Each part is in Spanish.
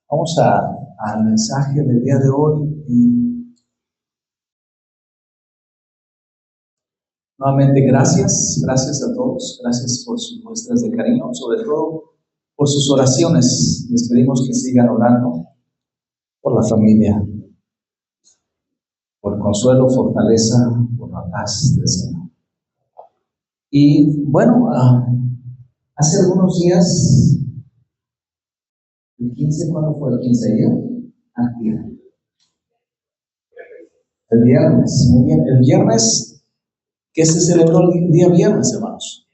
Vamos al mensaje del día de hoy. Y nuevamente, gracias a todos. Gracias por sus muestras de cariño, sobre todo por sus oraciones. Les pedimos que sigan orando por la familia, por consuelo, fortaleza, por la paz del Señor. Y bueno, hace algunos días, el 15, ¿cuándo fue el 15 ayer? Antier. El viernes, muy bien. El viernes, ¿qué se celebró el día viernes, hermanos?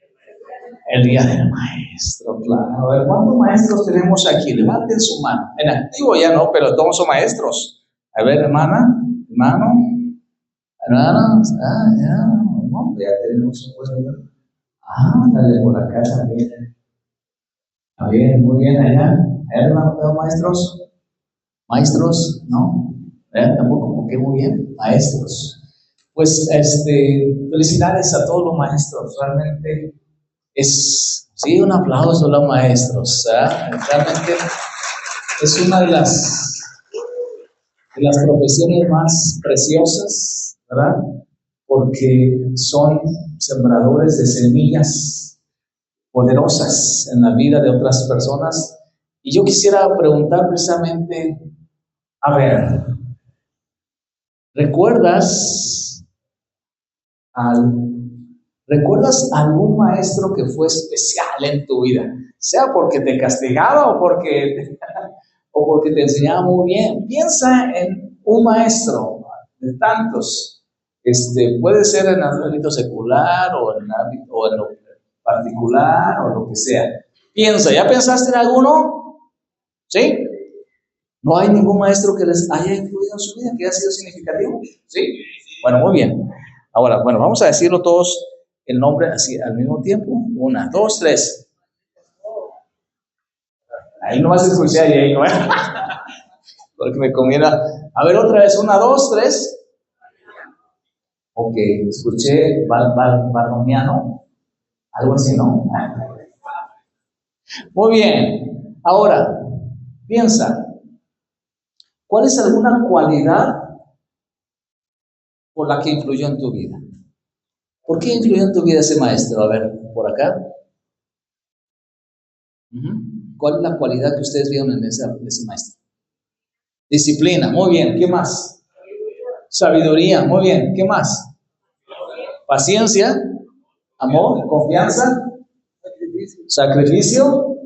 El día del maestro, claro. A ver, ¿cuántos maestros tenemos aquí? Levanten su mano. En activo ya no, pero todos son maestros. A ver, hermana, hermano, hermanos. Ya, no, ya tenemos un buen número. Dale por acá también. Está bien, muy bien allá. Hermano, maestros. Maestros, ¿no? Tampoco, porque muy bien, maestros. Pues, felicidades a todos los maestros. Realmente sí, un aplauso a los maestros. Realmente es una de las profesiones más preciosas, ¿verdad? Porque son sembradores de semillas poderosas en la vida de otras personas. Y yo quisiera preguntar precisamente, a ver, ¿recuerdas algún maestro que fue especial en tu vida? Sea porque te castigaba o porque te enseñaba muy bien. Piensa en un maestro de tantos. Puede ser en el ámbito secular o en lo particular o lo que sea. Piensa, ¿ya pensaste en alguno? ¿Sí? ¿No hay ningún maestro que les haya influido en su vida, que haya sido significativo? ¿Sí? Bueno, muy bien. Ahora, bueno, vamos a decirlo todos el nombre así al mismo tiempo. 1, 2, 3. Ahí no vas a escuchar y ahí no. Porque me conviene. A ver, otra vez. 1, 2, 3. Ok, escuché Barnomiano. Algo así, ¿no? Muy bien. Ahora, piensa. ¿Cuál es alguna cualidad por la que influyó en tu vida? ¿Por qué influyó en tu vida ese maestro? A ver, por acá. ¿Cuál es la cualidad que ustedes vieron en ese maestro? Disciplina, muy bien. ¿Qué más? Sabiduría, muy bien. ¿Qué más? Paciencia, amor, confianza, sacrificio,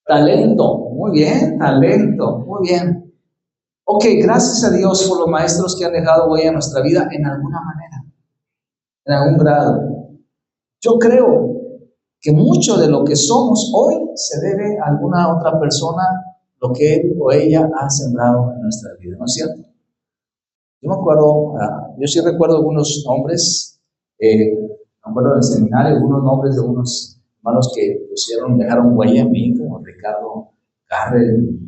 talento, muy bien, talento, muy bien. Ok, gracias a Dios por los maestros que han dejado huella en nuestra vida en alguna manera, en algún grado. Yo creo que mucho de lo que somos hoy se debe a alguna otra persona, lo que él o ella ha sembrado en nuestra vida, ¿no es cierto? Yo me acuerdo, yo sí recuerdo algunos nombres, me acuerdo del seminario, algunos nombres de unos hermanos que dejaron huella en mí, como Ricardo Carrel,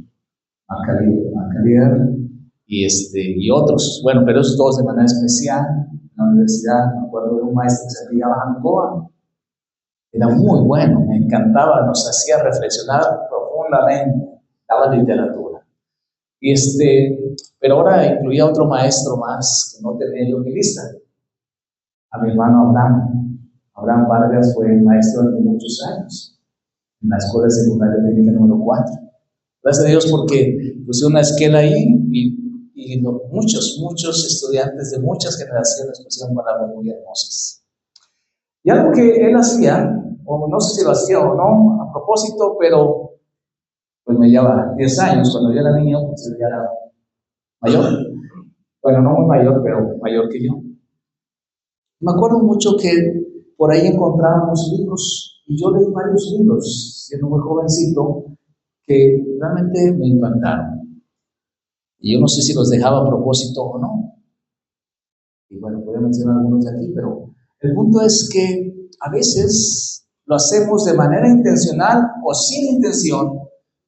Macalier y otros. Bueno, pero esos todos de manera especial. En la universidad me acuerdo de un maestro que se apellidaba Ancoa. Era muy bueno, me encantaba, nos hacía reflexionar profundamente, daba literatura. Pero ahora incluía otro maestro más que no tenía yo en mi lista, a mi hermano Abraham Vargas. Fue maestro durante muchos años en la Escuela Secundaria Técnica número 4. Gracias a Dios porque puse una esquela ahí y muchos estudiantes de muchas generaciones pusieron palabras muy hermosas. Y algo que él hacía, o no sé si lo hacía o no a propósito, pero pues me lleva 10 años. Cuando yo era niño, pues él ya era mayor. Bueno, no muy mayor, pero mayor que yo. Me acuerdo mucho que por ahí encontrábamos libros, y yo leí varios libros, siendo muy jovencito, que realmente me impactaron. Y yo no sé si los dejaba a propósito o no. Y bueno, voy a mencionar algunos de aquí, pero el punto es que a veces lo hacemos de manera intencional o sin intención,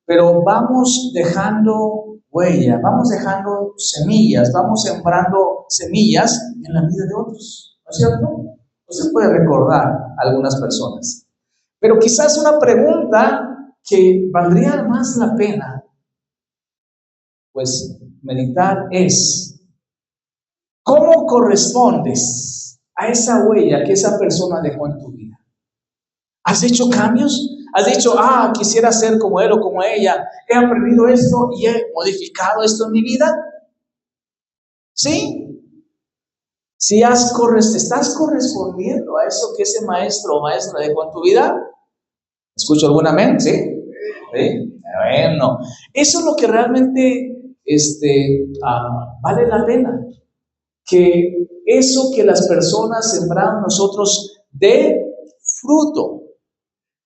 pero vamos dejando huella, vamos dejando semillas, vamos sembrando semillas en la vida de otros, ¿no es cierto? Usted puede recordar a algunas personas. Pero quizás una pregunta que valdría más la pena, pues, meditar es, ¿cómo correspondes a esa huella que esa persona dejó en tu vida? ¿Has hecho cambios? ¿Has dicho, quisiera ser como él o como ella? ¿He aprendido esto y he modificado esto en mi vida? ¿Sí? Si estás correspondiendo a eso que ese maestro o maestra dejó en tu vida. ¿Escucho algún amén? ¿Sí? ¿Sí? Bueno, eso es lo que realmente vale la pena. Que eso que las personas sembraron nosotros dé fruto,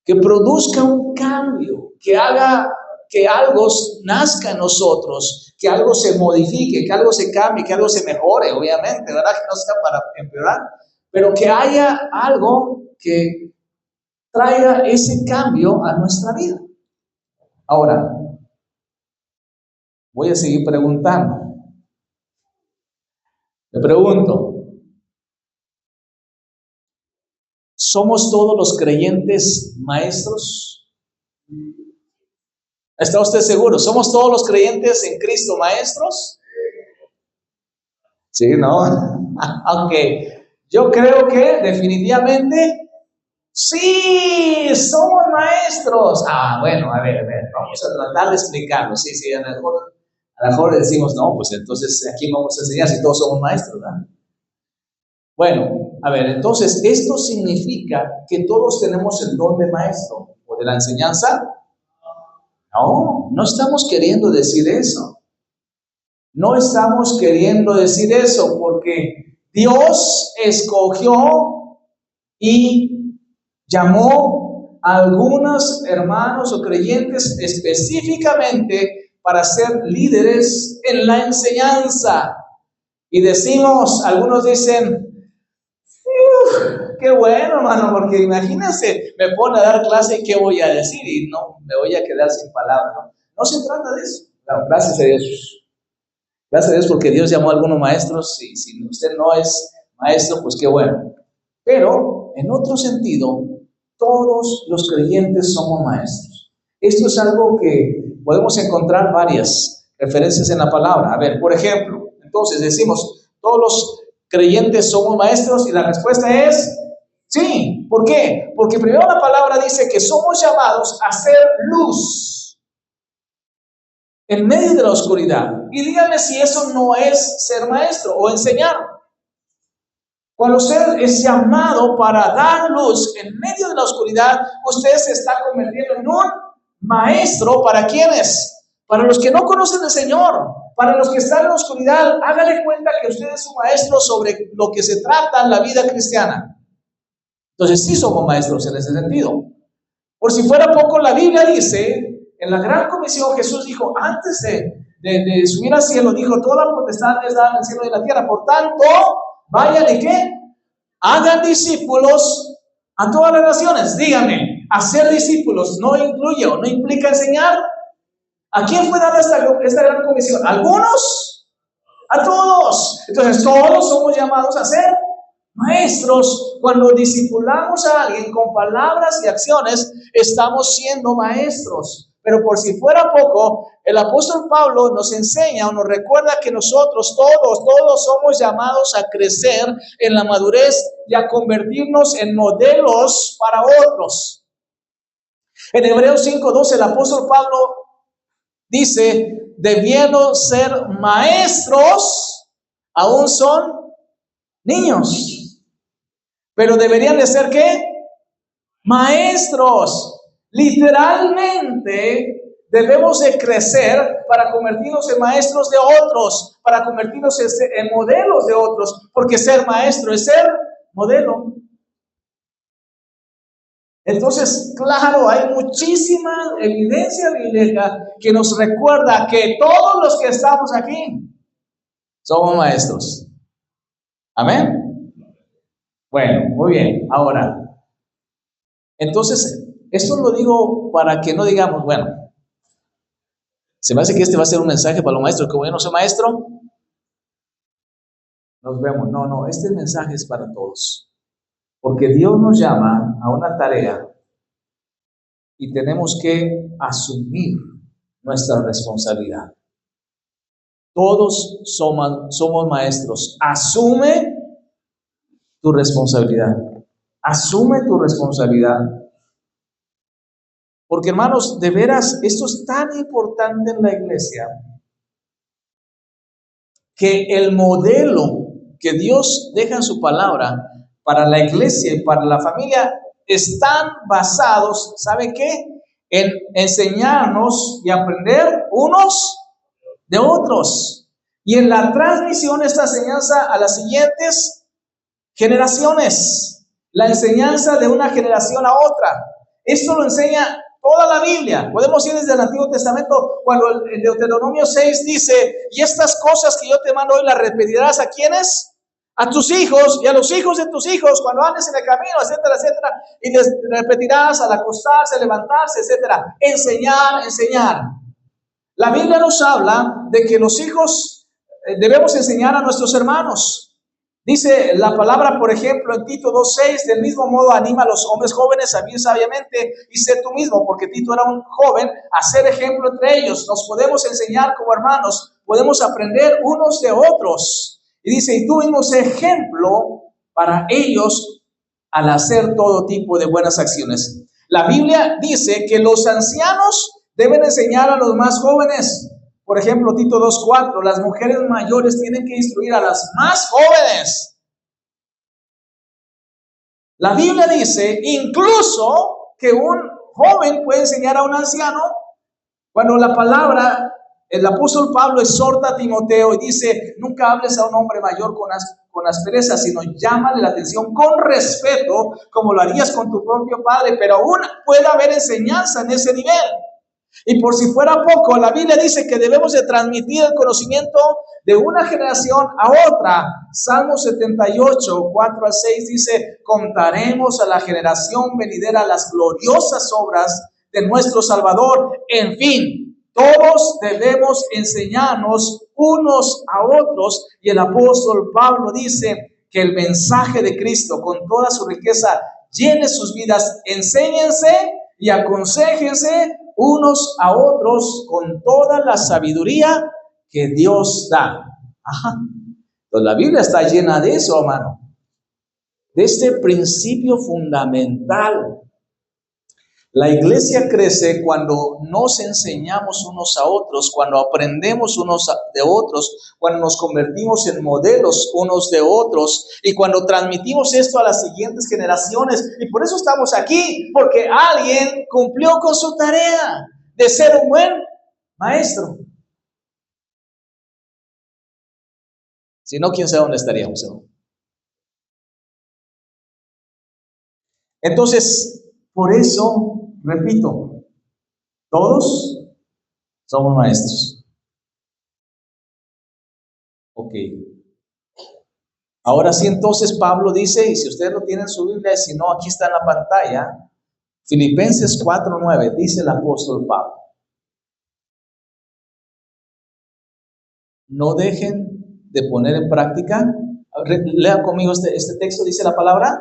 que produzca un cambio, que haga que algo nazca en nosotros, que algo se modifique, que algo se cambie, que algo se mejore, obviamente, ¿verdad? Que no sea para empeorar, pero que haya algo que traiga ese cambio a nuestra vida. Ahora, voy a seguir preguntando. Me pregunto, ¿somos todos los creyentes maestros? ¿Está usted seguro? ¿Somos todos los creyentes en Cristo maestros? Sí, ¿no? Ok. Yo creo que definitivamente sí, somos maestros. Bueno, a ver, vamos a tratar de explicarlo. Sí, a lo mejor decimos, no, pues entonces aquí vamos a enseñar si todos somos maestros, ¿verdad? Bueno, a ver, entonces, ¿esto significa que todos tenemos el don de maestro o de la enseñanza? No, no estamos queriendo decir eso. No estamos queriendo decir eso porque Dios escogió y llamó a algunos hermanos o creyentes específicamente para ser líderes en la enseñanza. Y decimos, algunos dicen, qué bueno, hermano, porque imagínense, me pone a dar clase y qué voy a decir y no, me voy a quedar sin palabras. No se trata de eso. No, gracias a Dios. Gracias a Dios porque Dios llamó a algunos maestros y si usted no es maestro, pues qué bueno. Pero, en otro sentido, todos los creyentes somos maestros. Esto es algo que podemos encontrar varias referencias en la palabra. A ver, por ejemplo, entonces decimos, todos los creyentes somos maestros y la respuesta es sí. ¿Por qué? Porque primero la palabra dice que somos llamados a ser luz en medio de la oscuridad. Y díganme si eso no es ser maestro o enseñar. Cuando usted es llamado para dar luz en medio de la oscuridad, usted se está convirtiendo en un maestro. ¿Para quiénes? Para los que no conocen al Señor, para los que están en la oscuridad. Hágale cuenta que usted es un maestro sobre lo que se trata la vida cristiana. Entonces sí somos maestros en ese sentido. Por si fuera poco, la Biblia dice, en la gran comisión Jesús dijo, antes de subir al cielo, dijo, toda potestad es dada en el cielo y en la tierra. Por tanto, vayan y ¿qué? Hagan discípulos a todas las naciones. Díganme, hacer discípulos no incluye o no implica enseñar. ¿A quién fue dada esta gran comisión? ¿Algunos? A todos. Entonces todos somos llamados a ser maestros. Cuando discipulamos a alguien con palabras y acciones, estamos siendo maestros. Pero por si fuera poco, el apóstol Pablo nos enseña o nos recuerda que nosotros todos somos llamados a crecer en la madurez y a convertirnos en modelos para otros. En Hebreos 5:12 el apóstol Pablo dice, debiendo ser maestros, aún son niños. Pero deberían de ser ¿qué? Maestros. Literalmente debemos de crecer para convertirnos en maestros de otros, para convertirnos en modelos de otros, porque ser maestro es ser modelo. Entonces, claro, hay muchísima evidencia bíblica que nos recuerda que todos los que estamos aquí somos maestros. Amén. Bueno, muy bien. Ahora, entonces, esto lo digo para que no digamos, bueno, se me hace que este va a ser un mensaje para los maestros, como yo no soy maestro, nos vemos. No, este mensaje es para todos, porque Dios nos llama a una tarea y tenemos que asumir nuestra responsabilidad. Todos somos maestros. Asume tu responsabilidad. Asume tu responsabilidad. Porque, hermanos, de veras, esto es tan importante en la iglesia, que el modelo que Dios deja en su palabra para la iglesia y para la familia están basados, ¿sabe qué? En enseñarnos y aprender unos de otros. Y en la transmisión de esta enseñanza a las siguientes generaciones. La enseñanza de una generación a otra. Esto lo enseña toda la Biblia. Podemos ir desde el Antiguo Testamento, cuando el Deuteronomio 6 dice: y estas cosas que yo te mando hoy las repetirás, ¿a quiénes? A tus hijos y a los hijos de tus hijos cuando andes en el camino, etcétera, etcétera. Y les repetirás al acostarse, levantarse, etcétera. Enseñar, enseñar. La Biblia nos habla de que los hijos debemos enseñar a nuestros hermanos. Dice la palabra, por ejemplo, en Tito 2:6, del mismo modo anima a los hombres jóvenes a vivir sabiamente y sé tú mismo, porque Tito era un joven, a ser ejemplo entre ellos. Nos podemos enseñar como hermanos, podemos aprender unos de otros. Y dice, y tú mismo sé ejemplo para ellos al hacer todo tipo de buenas acciones. La Biblia dice que los ancianos deben enseñar a los más jóvenes. Por ejemplo, Tito 2:4, las mujeres mayores tienen que instruir a las más jóvenes. La Biblia dice incluso que un joven puede enseñar a un anciano. Cuando la palabra, el apóstol Pablo exhorta a Timoteo y dice, nunca hables a un hombre mayor con aspereza, sino llámale la atención con respeto, como lo harías con tu propio padre, pero aún puede haber enseñanza en ese nivel. Y por si fuera poco, la Biblia dice que debemos de transmitir el conocimiento de una generación a otra. Salmo 78, 4-6 dice, contaremos a la generación venidera las gloriosas obras de nuestro Salvador. En fin, todos debemos enseñarnos unos a otros. Y el apóstol Pablo dice que el mensaje de Cristo con toda su riqueza llene sus vidas. Enséñense y aconséjense unos a otros con toda la sabiduría que Dios da. Ajá. Entonces la Biblia está llena de eso, hermano. De este principio fundamental. La iglesia crece cuando nos enseñamos unos a otros, cuando aprendemos unos de otros, cuando nos convertimos en modelos unos de otros y cuando transmitimos esto a las siguientes generaciones. Y por eso estamos aquí, porque alguien cumplió con su tarea de ser un buen maestro. Si no, quién sabe dónde estaríamos, ¿no? Entonces, por eso, repito, todos somos maestros. Ok. Ahora sí, entonces Pablo dice, y si ustedes lo tienen en su Biblia, si no, aquí está en la pantalla, Filipenses 4:9, dice el apóstol Pablo. No dejen de poner en práctica, lea conmigo este texto, dice la palabra,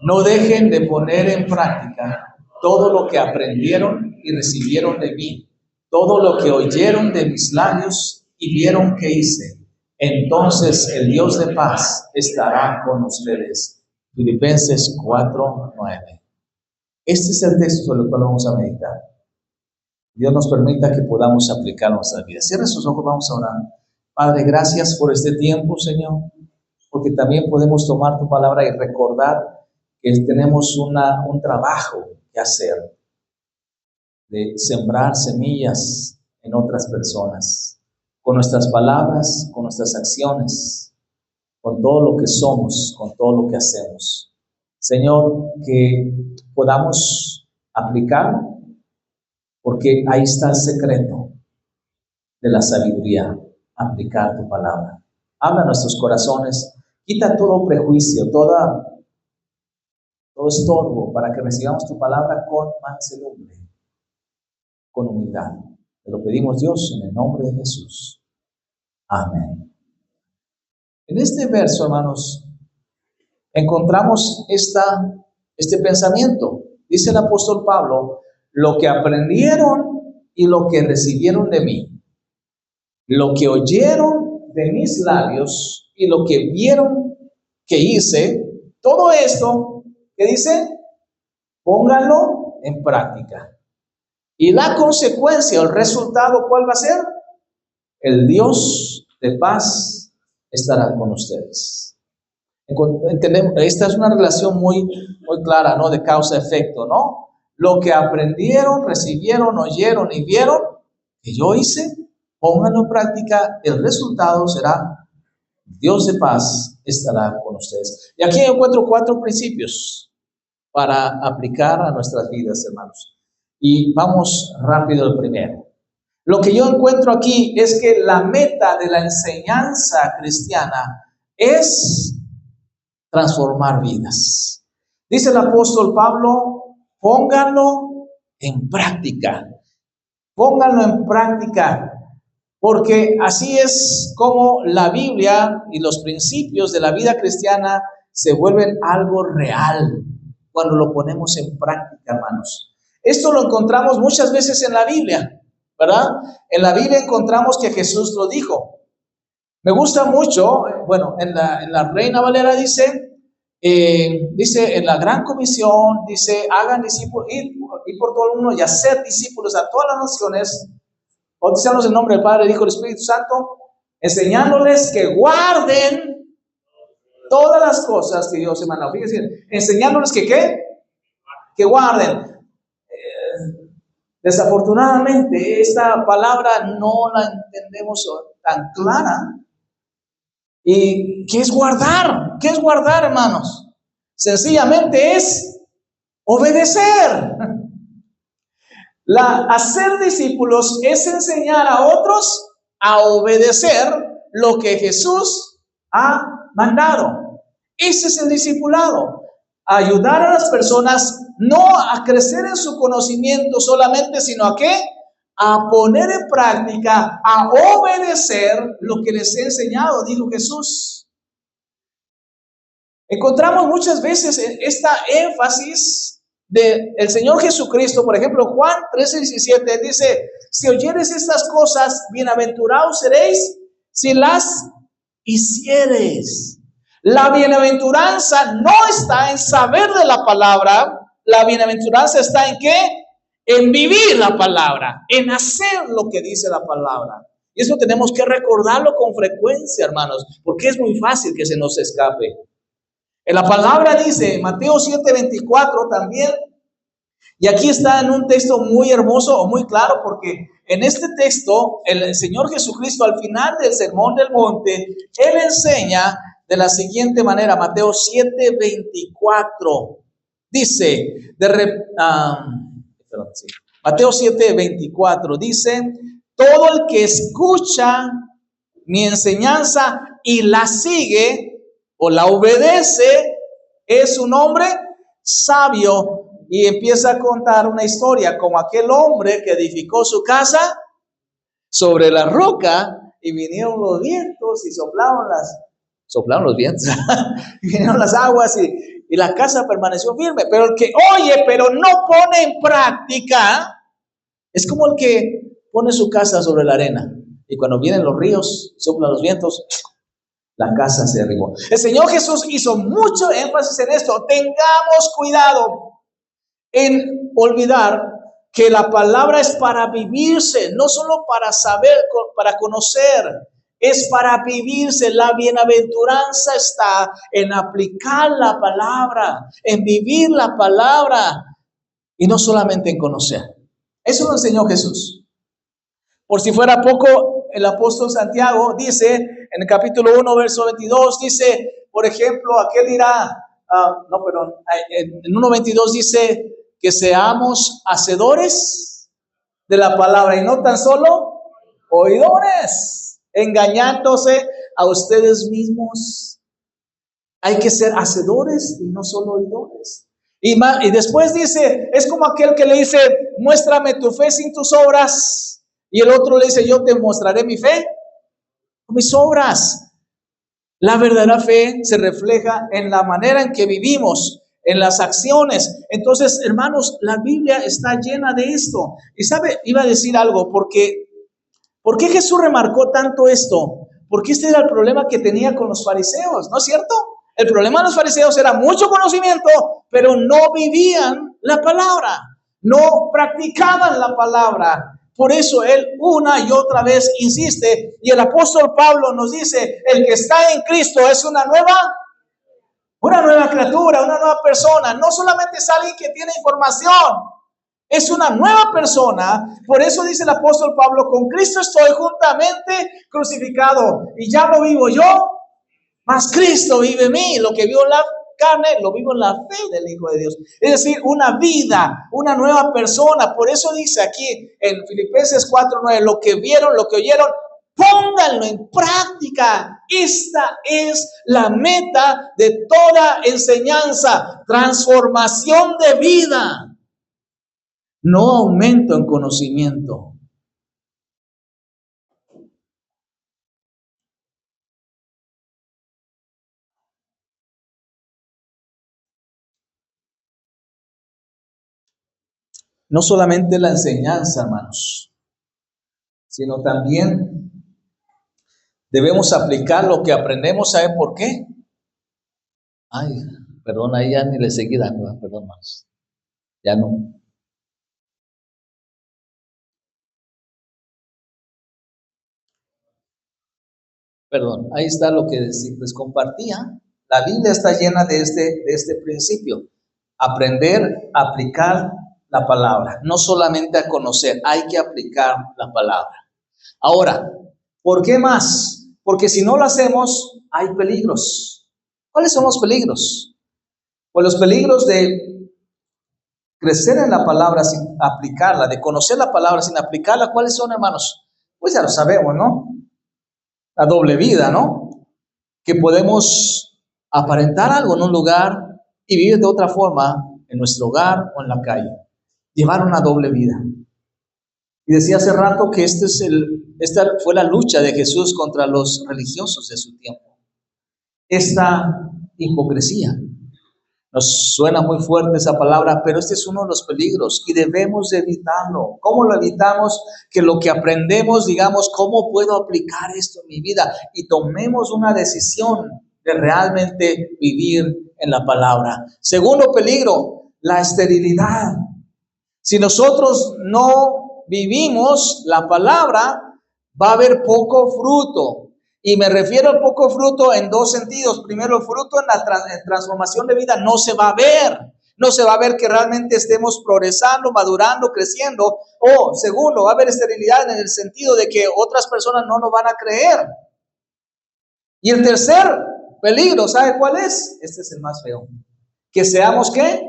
no dejen de poner en práctica todo lo que aprendieron y recibieron de mí, todo lo que oyeron de mis labios y vieron que hice. Entonces el Dios de paz estará con ustedes. Filipenses 4:9. Este es el texto sobre el cual vamos a meditar. Dios nos permita que podamos aplicar nuestras vidas. Cierre sus ojos, vamos a orar. Padre, gracias por este tiempo, Señor, porque también podemos tomar tu palabra y recordar que tenemos un trabajo que hacer de sembrar semillas en otras personas, con nuestras palabras, con nuestras acciones, con todo lo que somos, con todo lo que hacemos. Señor, que podamos aplicar, porque ahí está el secreto de la sabiduría, aplicar tu palabra. Habla a nuestros corazones, quita todo prejuicio, todo estorbo, para que recibamos tu palabra con mansedumbre, con humildad. Te lo pedimos, Dios, en el nombre de Jesús. Amén. En este verso, hermanos, encontramos este pensamiento. Dice el apóstol Pablo, lo que aprendieron y lo que recibieron de mí, lo que oyeron de mis labios y lo que vieron que hice, todo esto, ¿qué dice? Pónganlo en práctica. Y la consecuencia, el resultado, ¿cuál va a ser? El Dios de paz estará con ustedes. Entendemos, esta es una relación muy clara, ¿no? De causa-efecto, ¿no? Lo que aprendieron, recibieron, oyeron y vieron que yo hice, pónganlo en práctica, el resultado será Dios de paz estará con ustedes. Y aquí encuentro 4 principios para aplicar a nuestras vidas, hermanos. Y vamos rápido al primero. Lo que yo encuentro aquí es que la meta de la enseñanza cristiana es transformar vidas. Dice el apóstol Pablo, pónganlo en práctica. Pónganlo en práctica. Porque así es como la Biblia y los principios de la vida cristiana se vuelven algo real cuando lo ponemos en práctica, hermanos. Esto lo encontramos muchas veces en la Biblia, ¿verdad? En la Biblia encontramos que Jesús lo dijo. Me gusta mucho, bueno, en la Reina Valera dice en la Gran Comisión, dice, hagan discípulos, ir por todo el mundo y hacer discípulos a todas las naciones, bautizándolos en el nombre del Padre, del Hijo y del Espíritu Santo, enseñándoles que guarden todas las cosas que Dios se mandó. Fíjense, enseñándoles que ¿qué? Que guarden. Desafortunadamente, esta palabra no la entendemos tan clara. ¿Y qué es guardar? ¿Qué es guardar, hermanos? Sencillamente es obedecer. Hacer discípulos es enseñar a otros a obedecer lo que Jesús ha mandado. Ese es el discipulado. Ayudar a las personas no a crecer en su conocimiento solamente, sino a ¿qué? A poner en práctica, a obedecer lo que les he enseñado, dijo Jesús. Encontramos muchas veces esta énfasis del Señor Jesucristo. Por ejemplo, Juan 13:17 dice, si oyeres estas cosas, bienaventurados seréis si las hicieres. La bienaventuranza no está en saber de la palabra, la bienaventuranza está en ¿qué? En vivir la palabra, en hacer lo que dice la palabra. Y eso tenemos que recordarlo con frecuencia, hermanos, porque es muy fácil que se nos escape. En la palabra dice, Mateo 7:24 también, y aquí está en un texto muy hermoso o muy claro, porque en este texto el Señor Jesucristo al final del Sermón del Monte, Él enseña de la siguiente manera, Mateo 7:24, dice, Mateo 7:24 dice, todo el que escucha mi enseñanza y la sigue o la obedece es un hombre sabio. Y empieza a contar una historia como aquel hombre que edificó su casa sobre la roca y vinieron los vientos y soplaron los vientos y vinieron las aguas y la casa permaneció firme. Pero el que oye pero no pone en práctica es como el que pone su casa sobre la arena y cuando vienen los ríos, soplan los vientos, la casa se derribó. El Señor Jesús hizo mucho énfasis en esto. Tengamos cuidado en olvidar que la palabra es para vivirse, no solo para saber, para conocer, es para vivirse. La bienaventuranza está en aplicar la palabra, en vivir la palabra y no solamente en conocer. Eso lo enseñó Jesús. Por si fuera poco, el apóstol Santiago dice en el capítulo 1, verso 22, dice, por ejemplo, aquel dirá, en 1:22 dice que seamos hacedores de la palabra y no tan solo oidores, engañándose a ustedes mismos. Hay que ser hacedores y no solo oidores. Y después dice, es como aquel que le dice, muéstrame tu fe sin tus obras. Y el otro le dice, yo te mostraré mi fe con mis obras. La verdadera fe se refleja en la manera en que vivimos, en las acciones. Entonces, hermanos, la Biblia está llena de esto. Y sabe, iba a decir algo, porque ¿por qué Jesús remarcó tanto esto? Porque este era el problema que tenía con los fariseos, ¿no es cierto? El problema de los fariseos era mucho conocimiento, pero no vivían la palabra, no practicaban la palabra. Por eso él una y otra vez insiste, y el apóstol Pablo nos dice, el que está en Cristo es una nueva criatura, una nueva persona. No solamente es alguien que tiene información, es una nueva persona. Por eso dice el apóstol Pablo, con Cristo estoy juntamente crucificado, y ya no vivo yo, mas Cristo vive en mí. Lo que vivo en la carne, lo vivo en la fe del Hijo de Dios. Es decir, una vida, una nueva persona. Por eso dice aquí en Filipenses 4:9, lo que vieron, lo que oyeron, pónganlo en práctica. Esta es la meta de toda enseñanza, transformación de vida, no aumento en conocimiento. No solamente la enseñanza, hermanos, sino también debemos aplicar lo que aprendemos. ¿Sabe por qué? Ay, perdón, ahí ya ni le seguí dando, perdón, más. Ya no. Perdón, ahí está lo que les compartía. La Biblia está llena de este principio. Aprender a aplicar la palabra, no solamente a conocer, hay que aplicar la palabra. Ahora, ¿por qué más? Porque si no lo hacemos, hay peligros. ¿Cuáles son los peligros? Pues los peligros de crecer en la palabra sin aplicarla, de conocer la palabra sin aplicarla. ¿Cuáles son, hermanos? Pues ya lo sabemos, ¿no? La doble vida, ¿no? Que podemos aparentar algo en un lugar y vivir de otra forma en nuestro hogar o en la calle. Llevar una doble vida. Y decía hace rato que esta fue la lucha de Jesús contra los religiosos de su tiempo. Esta hipocresía. Nos suena muy fuerte esa palabra, pero este es uno de los peligros y debemos de evitarlo. ¿Cómo lo evitamos? Que lo que aprendemos, digamos, ¿cómo puedo aplicar esto en mi vida? Y tomemos una decisión de realmente vivir en la palabra. Segundo peligro, la esterilidad. Si nosotros no vivimos la palabra, va a haber poco fruto. Y me refiero al poco fruto en dos sentidos. Primero, el fruto en la transformación de vida no se va a ver. No se va a ver que realmente estemos progresando, madurando, creciendo. O segundo, va a haber esterilidad en el sentido de que otras personas no nos van a creer. Y el tercer peligro, ¿sabe cuál es? Este es el más feo. Que seamos, ¿qué?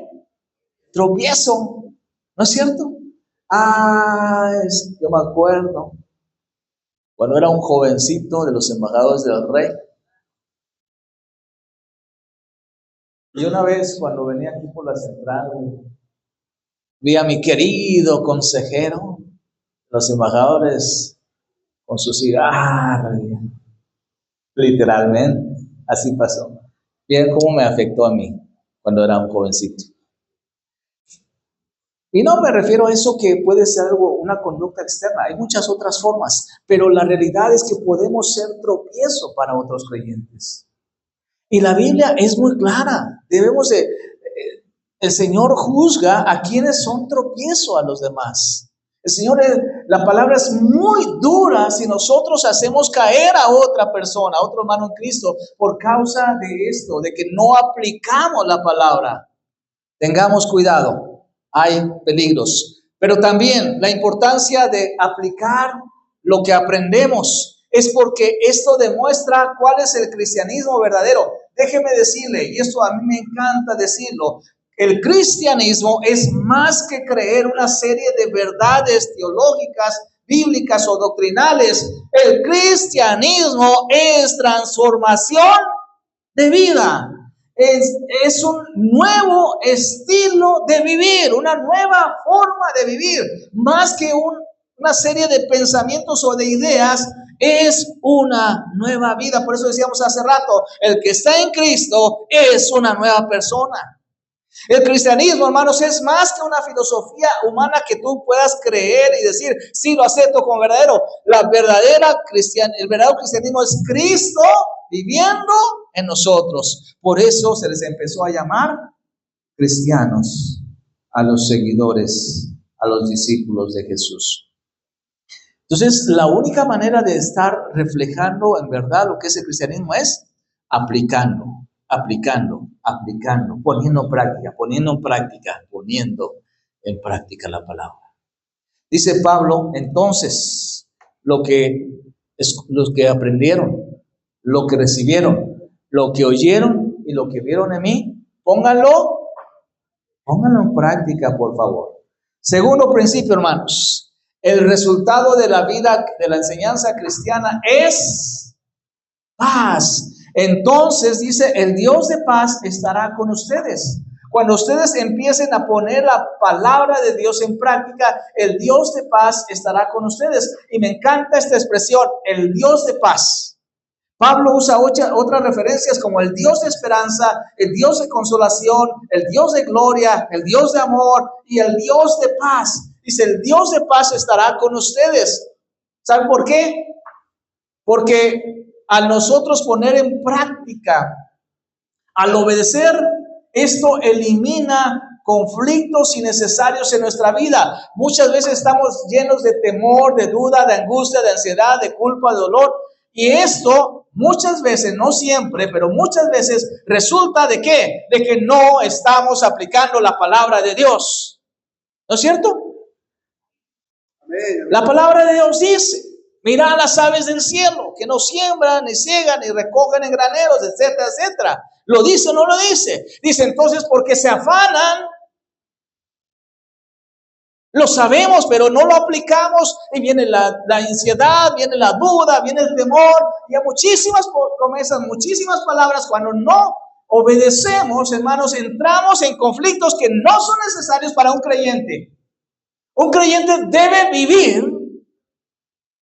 Tropiezo. ¿No es cierto? Yo me acuerdo cuando era un jovencito de los embajadores del rey. Y una vez cuando venía aquí por la central, vi a mi querido consejero, los embajadores, con su cigarro. Literalmente, así pasó. Miren cómo me afectó a mí cuando era un jovencito. Y no me refiero a eso que puede ser algo, una conducta externa. Hay muchas otras formas, pero la realidad es que podemos ser tropiezo para otros creyentes. Y la Biblia es muy clara. El Señor juzga a quienes son tropiezo a los demás. La palabra es muy dura si nosotros hacemos caer a otra persona, a otro hermano en Cristo, por causa de esto, de que no aplicamos la palabra. Tengamos cuidado. Hay peligros, pero también la importancia de aplicar lo que aprendemos es porque esto demuestra cuál es el cristianismo verdadero. Déjeme decirle, y esto a mí me encanta decirlo, el cristianismo es más que creer una serie de verdades teológicas, bíblicas o doctrinales. El cristianismo es transformación de vida. Es un nuevo estilo de vivir, una nueva forma de vivir, más que una serie de pensamientos o de ideas, es una nueva vida. Por eso decíamos hace rato, el que está en Cristo es una nueva persona. El cristianismo, hermanos, es más que una filosofía humana que tú puedas creer y decir, sí, lo acepto como verdadero. El verdadero cristianismo es Cristo viviendo en nosotros. Por eso se les empezó a llamar cristianos a los seguidores, a los discípulos de Jesús. Entonces, la única manera de estar reflejando en verdad lo que es el cristianismo es aplicando, poniendo en práctica la palabra. Dice Pablo, entonces, los que aprendieron, lo que recibieron, lo que oyeron y lo que vieron en mí, pónganlo en práctica, por favor. Segundo principio, hermanos, el resultado de la vida, de la enseñanza cristiana es paz. Entonces dice, el Dios de paz estará con ustedes. Cuando ustedes empiecen a poner la palabra de Dios en práctica, el Dios de paz estará con ustedes. Y me encanta esta expresión, el Dios de paz. Pablo usa otras referencias como el Dios de esperanza, el Dios de consolación, el Dios de gloria, el Dios de amor y el Dios de paz. Dice, el Dios de paz estará con ustedes. ¿Saben por qué? Porque al nosotros poner en práctica, al obedecer, esto elimina conflictos innecesarios en nuestra vida. Muchas veces estamos llenos de temor, de duda, de angustia, de ansiedad, de culpa, de dolor. Y esto muchas veces, no siempre, pero muchas veces resulta ¿de qué? De que no estamos aplicando la palabra de Dios. ¿No es cierto? Amén. La palabra de Dios dice, mirad las aves del cielo, que no siembran, ni ciegan, ni recogen en graneros, etcétera, etcétera. ¿Lo dice o no lo dice? Dice, entonces, ¿por qué se afanan? Lo sabemos, pero no lo aplicamos y viene la ansiedad, viene la duda, viene el temor y hay muchísimas promesas, muchísimas palabras. Cuando no obedecemos, hermanos, entramos en conflictos que no son necesarios para un creyente. Un creyente debe vivir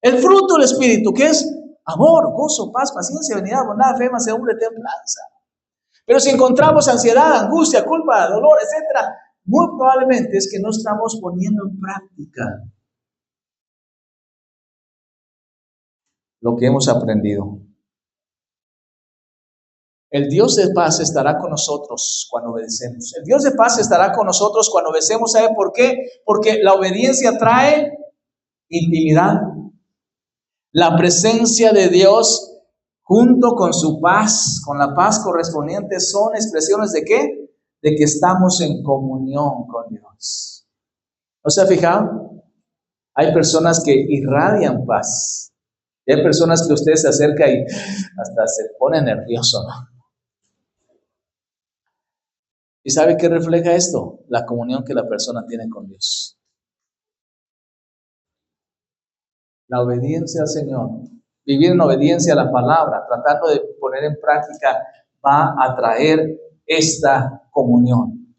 el fruto del Espíritu, que es amor, gozo, paz, paciencia, benignidad, bondad, fe, mansedumbre, templanza. Pero si encontramos ansiedad, angustia, culpa, dolor, etcétera, muy probablemente es que no estamos poniendo en práctica lo que hemos aprendido. El Dios de paz estará con nosotros cuando obedecemos. El Dios de paz estará con nosotros cuando obedecemos. ¿Sabe por qué? Porque la obediencia trae intimidad. La presencia de Dios junto con su paz, con la paz correspondiente, son expresiones ¿de qué? De que estamos en comunión con Dios. ¿No se ha fijado? Hay personas que irradian paz. Y hay personas que usted se acerca y hasta se pone nervioso, ¿no? ¿Y sabe qué refleja esto? La comunión que la persona tiene con Dios. La obediencia al Señor, vivir en obediencia a la palabra, tratando de poner en práctica, va a traer esta comunión.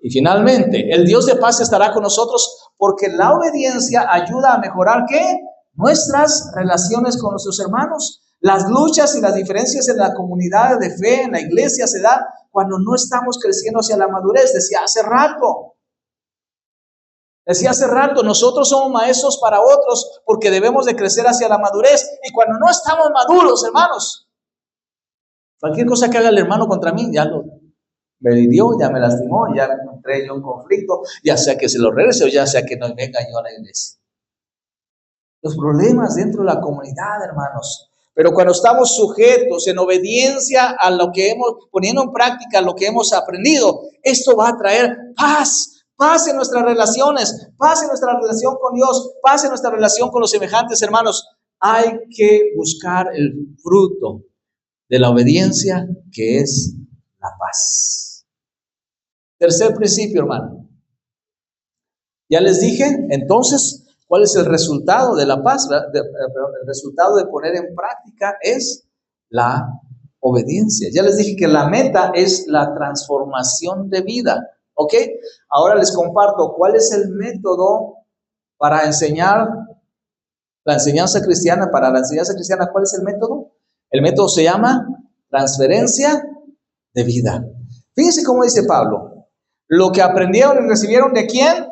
Y finalmente, el Dios de paz estará con nosotros porque la obediencia ayuda a mejorar ¿qué? Nuestras relaciones con nuestros hermanos. Las luchas y las diferencias en la comunidad de fe, en la iglesia, se dan cuando no estamos creciendo hacia la madurez. Decía hace rato, nosotros somos maestros para otros porque debemos de crecer hacia la madurez. Y cuando no estamos maduros, hermanos, cualquier cosa que haga el hermano contra mí, me hirió, ya me lastimó, ya entré yo en conflicto, ya sea que se lo regrese o ya sea que no venga yo a la iglesia. Los problemas dentro de la comunidad, hermanos. Pero cuando estamos sujetos en obediencia a lo que poniendo en práctica lo que hemos aprendido, esto va a traer paz en nuestras relaciones, paz en nuestra relación con Dios, paz en nuestra relación con los semejantes, hermanos. Hay que buscar el fruto de la obediencia, que es la paz. Tercer principio, hermano. Ya les dije, entonces, ¿cuál es el resultado de la paz? El resultado de poner en práctica es la obediencia. Ya les dije que la meta es la transformación de vida. ¿Ok? Ahora les comparto cuál es el método para enseñar la enseñanza cristiana. Para la enseñanza cristiana, ¿cuál es el método? El método se llama transferencia de vida. Fíjense cómo dice Pablo. Lo que aprendieron y recibieron, ¿de quién?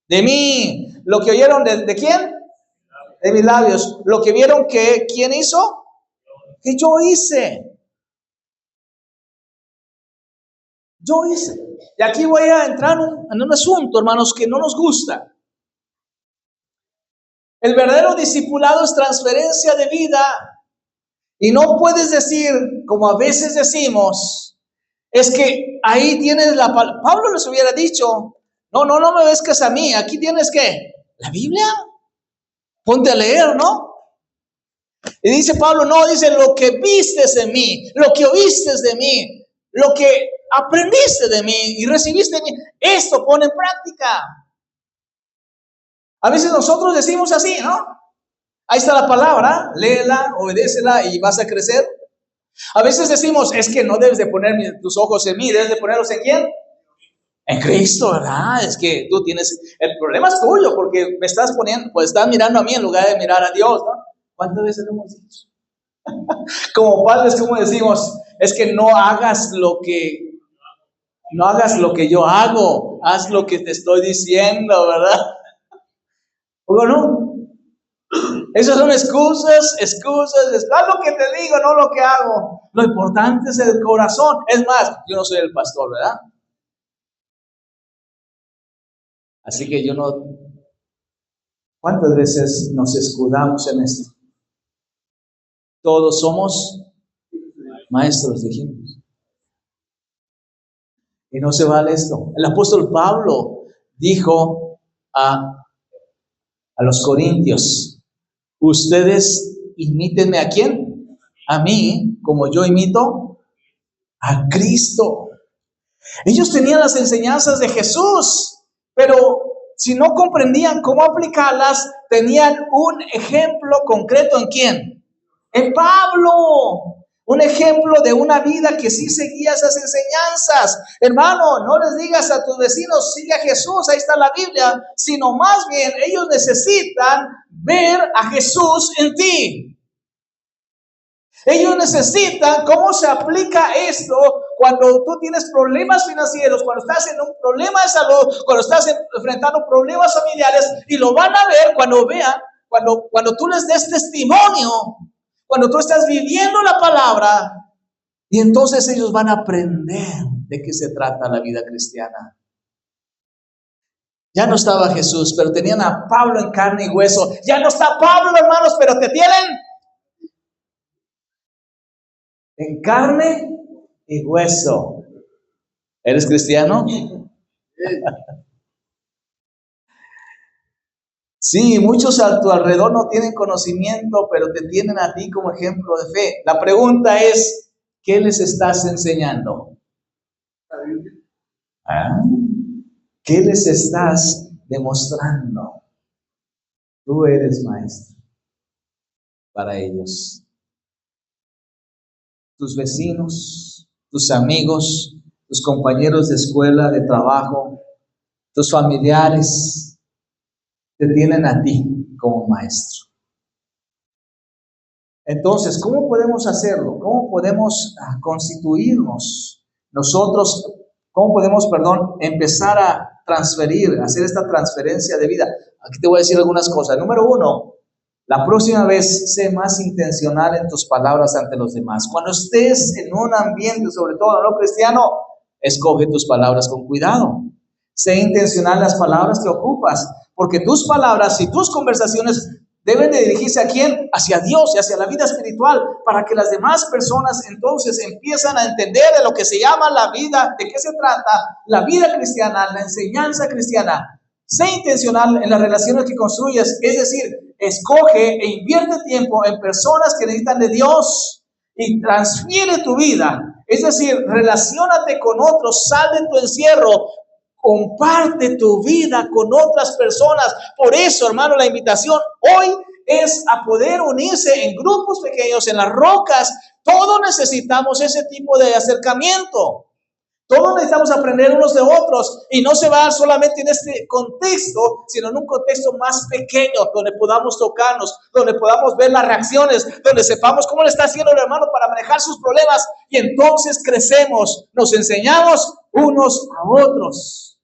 De mí. Lo que oyeron, ¿de quién? De mis labios. Lo que vieron, que ¿quién hizo? Que yo hice. Yo hice. Y aquí voy a entrar en un asunto, hermanos, que no nos gusta. El verdadero discipulado es transferencia de vida. Y no puedes decir, como a veces decimos, es que ahí tienes la palabra. Pablo les hubiera dicho, no me ves a mí, aquí tienes ¿qué? La Biblia. Ponte a leer, ¿no? Y dice Pablo, no, dice lo que vistes en mí, lo que oíste de mí, lo que aprendiste de mí y recibiste de mí, esto pone en práctica. A veces nosotros decimos así, ¿no? Ahí está la palabra, léela, obedécela y vas a crecer. A veces decimos, es que no debes de poner tus ojos en mí, debes de ponerlos ¿en quién? En Cristo, ¿verdad? Es que tú tienes, el problema es tuyo porque me estás poniendo, pues estás mirando a mí en lugar de mirar a Dios, ¿no? ¿Cuántas veces lo hemos dicho? Como padres, ¿cómo decimos? Es que no hagas lo que yo hago, haz lo que te estoy diciendo, ¿verdad? ¿O no? Esas son excusas, haz lo que te digo, no lo que hago. Lo importante es el corazón. Es más, yo no soy el pastor, ¿verdad? Así que yo no... ¿Cuántas veces nos escudamos en esto? Todos somos maestros, dijimos. Y no se vale esto. El apóstol Pablo dijo a los corintios, ustedes imítenme ¿a quién? A mí, como yo imito a Cristo. Ellos tenían las enseñanzas de Jesús, pero si no comprendían cómo aplicarlas, tenían un ejemplo concreto ¿en quién? En Pablo. Un ejemplo de una vida que sí seguía esas enseñanzas. Hermano, no les digas a tus vecinos, sigue a Jesús, ahí está la Biblia, sino más bien ellos necesitan ver a Jesús en ti. Ellos necesitan cómo se aplica esto cuando tú tienes problemas financieros, cuando estás en un problema de salud, cuando estás enfrentando problemas familiares, y lo van a ver cuando vean, cuando tú les des testimonio, cuando tú estás viviendo la palabra, y entonces ellos van a aprender de qué se trata la vida cristiana. Ya no estaba Jesús, pero tenían a Pablo en carne y hueso. Ya no está Pablo, hermanos, pero te tienen en carne y hueso. ¿Eres cristiano? Sí, muchos a tu alrededor no tienen conocimiento, pero te tienen a ti como ejemplo de fe. La pregunta es, ¿qué les estás enseñando? ¿Ah? ¿Qué les estás demostrando? Tú eres maestro para ellos. Tus vecinos, tus amigos, tus compañeros de escuela, de trabajo, tus familiares, te tienen a ti como maestro. Entonces, ¿cómo podemos hacerlo? ¿Cómo podemos constituirnos nosotros? ¿Cómo podemos, empezar a transferir, hacer esta transferencia de vida? Aquí te voy a decir algunas cosas. Número 1, la próxima vez sé más intencional en tus palabras ante los demás. Cuando estés en un ambiente, sobre todo no cristiano, escoge tus palabras con cuidado. Sé intencional en las palabras que ocupas, porque tus palabras y tus conversaciones deben de dirigirse ¿a quién? Hacia Dios y hacia la vida espiritual, para que las demás personas entonces empiezan a entender de lo que se llama la vida, de qué se trata, la vida cristiana, la enseñanza cristiana. Sé intencional en las relaciones que construyes, es decir, escoge e invierte tiempo en personas que necesitan de Dios y transfiere tu vida. Es decir, relaciónate con otros, sal de tu encierro, comparte tu vida con otras personas. Por eso, hermano, la invitación hoy es a poder unirse en grupos pequeños, en las rocas. Todos necesitamos ese tipo de acercamiento. Todos necesitamos aprender unos de otros y no se va a dar solamente en este contexto, sino en un contexto más pequeño donde podamos tocarnos, donde podamos ver las reacciones, donde sepamos cómo le está haciendo el hermano para manejar sus problemas y entonces crecemos, nos enseñamos unos a otros.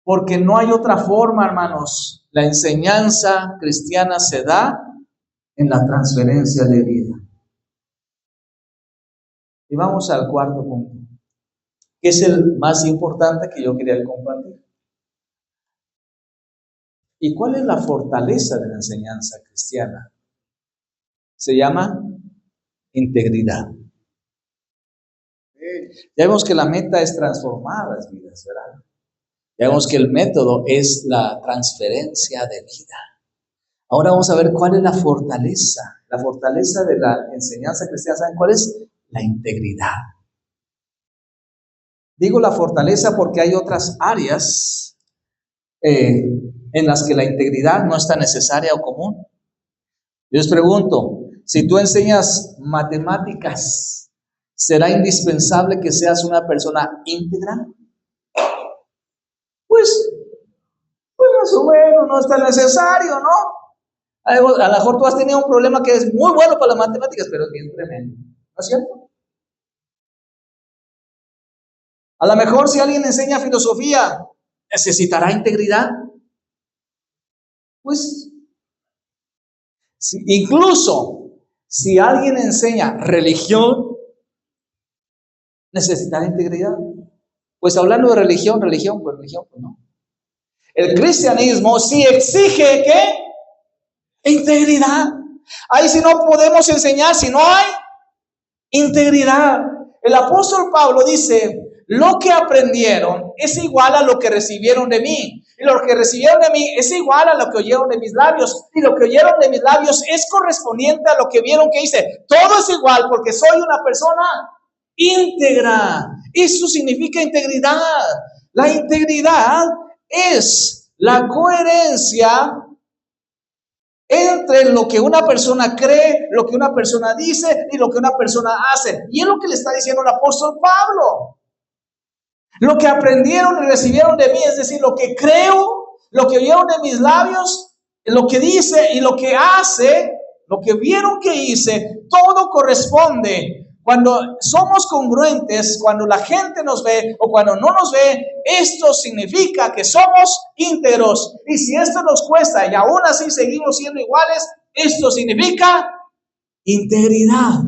Porque no hay otra forma, hermanos. La enseñanza cristiana se da en la transferencia de vida. Y vamos al cuarto punto, que es el más importante que yo quería compartir. ¿Y cuál es la fortaleza de la enseñanza cristiana? Se llama integridad. Ya vemos que la meta es transformar las vidas, ¿verdad? Ya vemos que el método es la transferencia de vida. Ahora vamos a ver cuál es la fortaleza. La fortaleza de la enseñanza cristiana, ¿saben cuál es? La integridad. Digo la fortaleza porque hay otras áreas en las que la integridad no es tan necesaria o común. Yo les pregunto, si tú enseñas matemáticas, ¿será indispensable que seas una persona íntegra? Pues más o menos, no es tan necesario, ¿no? A lo mejor tú has tenido un problema que es muy bueno para las matemáticas, pero es bien tremendo, ¿no es cierto? A lo mejor si alguien enseña filosofía, ¿necesitará integridad? Pues, incluso si alguien enseña religión, ¿necesitará integridad? Pues hablando de religión, pues no. El cristianismo sí exige, ¿qué? Integridad. Ahí si no podemos enseñar, si no hay integridad. El apóstol Pablo dice, lo que aprendieron es igual a lo que recibieron de mí. Y lo que recibieron de mí es igual a lo que oyeron de mis labios. Y lo que oyeron de mis labios es correspondiente a lo que vieron que hice. Todo es igual porque soy una persona íntegra. Eso significa integridad. La integridad es la coherencia entre lo que una persona cree, lo que una persona dice y lo que una persona hace. Y es lo que le está diciendo el apóstol Pablo. Lo que aprendieron y recibieron de mí, es decir, lo que creo, lo que oyeron de mis labios, lo que dice y lo que hace, lo que vieron que hice, todo corresponde. Cuando somos congruentes, cuando la gente nos ve o cuando no nos ve, esto significa que somos íntegros. Y si esto nos cuesta y aún así seguimos siendo iguales, esto significa integridad.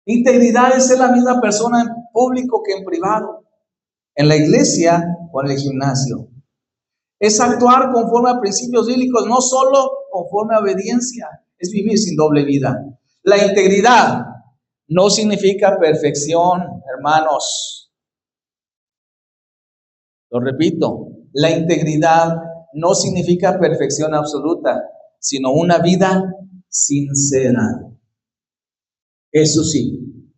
Integridad es ser la misma persona en público que en privado, en la iglesia o en el gimnasio. Es actuar conforme a principios bíblicos, no solo conforme a obediencia. Es vivir sin doble vida. La integridad no significa perfección, hermanos. Lo repito, la integridad no significa perfección absoluta, sino una vida sincera. Eso sí,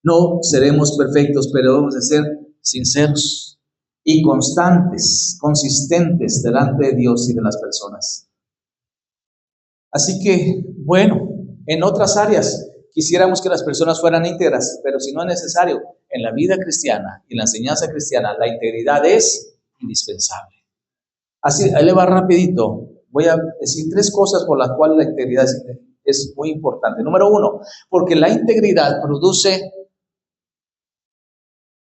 no seremos perfectos, pero vamos a ser sinceros y constantes, consistentes delante de Dios y de las personas. Así que, bueno, en otras áreas quisiéramos que las personas fueran íntegras, pero si no es necesario, en la vida cristiana y en la enseñanza cristiana, la integridad es indispensable. Así, ahí le va rapidito. Voy a decir 3 cosas por las cuales la integridad es muy importante. Número 1, porque la integridad produce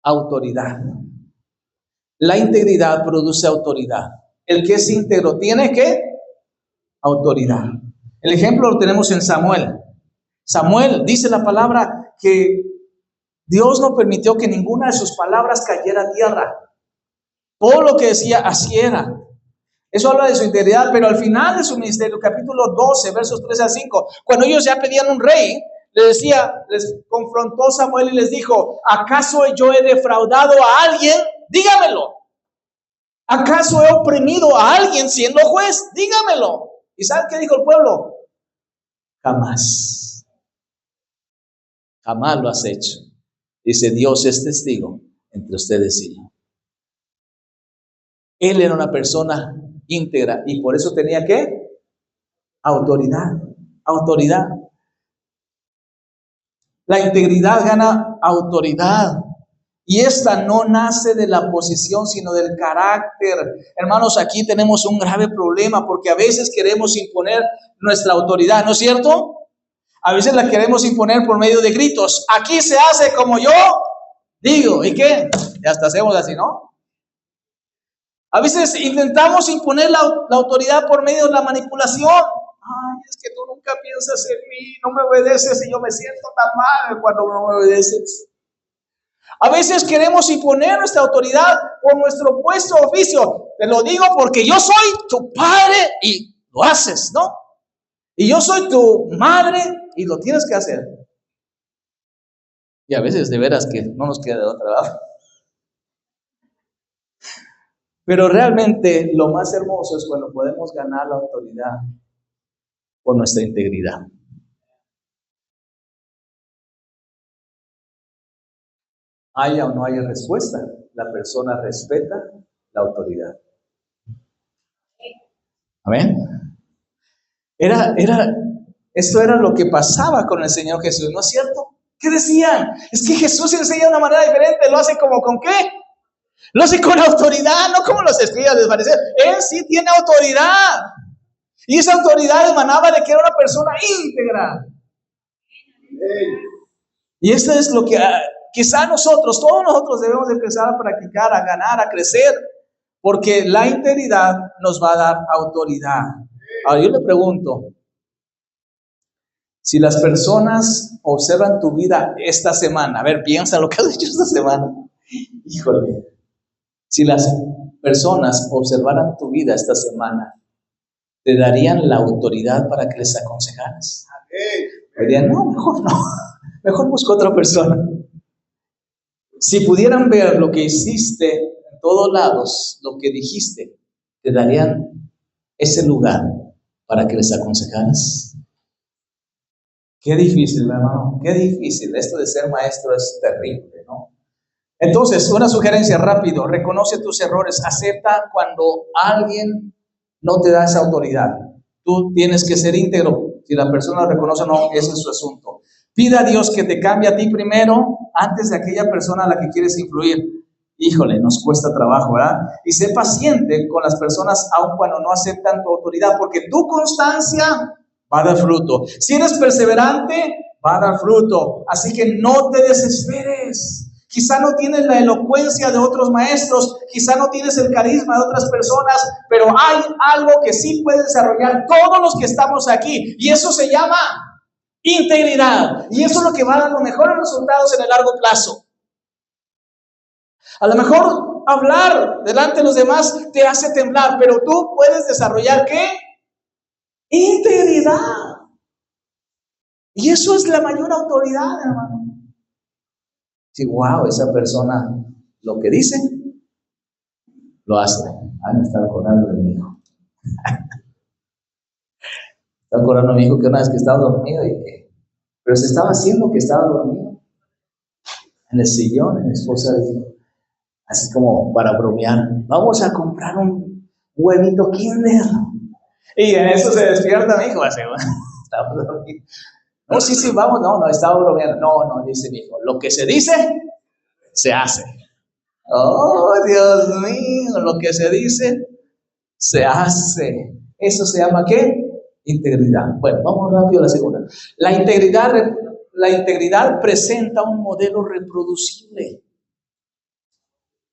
autoridad. La integridad produce autoridad. El que es íntegro tiene ¿qué? Autoridad. El ejemplo lo tenemos en Samuel. Samuel dice la palabra que Dios no permitió que ninguna de sus palabras cayera a tierra. Todo lo que decía, así era. Eso habla de su integridad, pero al final de su ministerio, capítulo 12, versos 3 al 5, cuando ellos ya pedían un rey, les confrontó Samuel y les dijo, ¿acaso yo he defraudado a alguien? Dígamelo. ¿Acaso he oprimido a alguien siendo juez? Dígamelo. ¿Y saben qué dijo el pueblo? Jamás. Jamás lo has hecho. Dice, Dios es testigo entre ustedes y yo. Él era una persona íntegra y por eso tenía ¿qué? Autoridad. autoridad. La integridad gana autoridad. Y esta no nace de la posición, sino del carácter. Hermanos, aquí tenemos un grave problema porque a veces queremos imponer nuestra autoridad, ¿no es cierto? A veces la queremos imponer por medio de gritos. Aquí se hace como yo digo. ¿Y qué? Y hasta hacemos así, ¿no? A veces intentamos imponer la autoridad por medio de la manipulación. Ay, es que tú nunca piensas en mí, no me obedeces y yo me siento tan mal cuando no me obedeces. A veces queremos imponer nuestra autoridad por nuestro puesto o oficio. Te lo digo porque yo soy tu padre y lo haces, ¿no? Y yo soy tu madre y lo tienes que hacer. Y a veces de veras que no nos queda de otra, ¿verdad? Pero realmente lo más hermoso es cuando podemos ganar la autoridad por nuestra integridad. Haya o no haya respuesta, la persona respeta la autoridad. Amén. Esto era lo que pasaba con el Señor Jesús, ¿no es cierto? ¿Qué decían? Es que Jesús enseña de una manera diferente, lo hace como ¿con qué? Lo hace con autoridad, no como los escribas les parecía. Él sí tiene autoridad. Y esa autoridad emanaba de que era una persona íntegra. Y esto es lo que quizá todos nosotros debemos empezar a practicar, a ganar, a crecer. Porque la integridad nos va a dar autoridad. Ahora yo le pregunto, si las personas observan tu vida esta semana, a ver, piensa lo que has hecho esta semana. Híjole, si las personas observaran tu vida esta semana, ¿te darían la autoridad para que les aconsejaras? Dirían, no, mejor busco otra persona. Si pudieran ver lo que hiciste en todos lados, lo que dijiste, ¿te darían ese lugar para que les aconsejaras? Qué difícil, hermano, qué difícil. Esto de ser maestro es terrible, ¿no? Entonces, una sugerencia rápido, reconoce tus errores, acepta cuando alguien no te da esa autoridad. Tú tienes que ser íntegro. Si la persona lo reconoce o no, ese es su asunto. Pida a Dios que te cambie a ti primero antes de aquella persona a la que quieres influir. Híjole, nos cuesta trabajo, ¿verdad? Y sé paciente con las personas aun cuando no aceptan tu autoridad, porque tu constancia va a dar fruto. Si eres perseverante, va a dar fruto. Así que no te desesperes. Quizá no tienes la elocuencia de otros maestros, quizá no tienes el carisma de otras personas, pero hay algo que sí puede desarrollar todos los que estamos aquí, y eso se llama integridad. Y eso es lo que va a dar los mejores resultados en el largo plazo. A lo mejor hablar delante de los demás te hace temblar, pero tú puedes desarrollar ¿qué? Integridad. Y eso es la mayor autoridad, hermano. Sí, wow, esa persona lo que dice, lo hace. Me está acordando de mi hijo. Está acordando de mi hijo que una vez que estaba dormido, pero se estaba haciendo que estaba dormido. En el sillón, mi esposa dijo, así como para bromear, vamos a comprar un huevito Kinder. Y en eso se despierta mi hijo, así, estaba dormido. No, sí, vamos, no, estaba bromeando. No, dice mi hijo, lo que se dice, se hace. Oh, Dios mío, lo que se dice, se hace. Eso se llama ¿qué? Integridad. Bueno, vamos rápido a la segunda. La integridad presenta un modelo reproducible.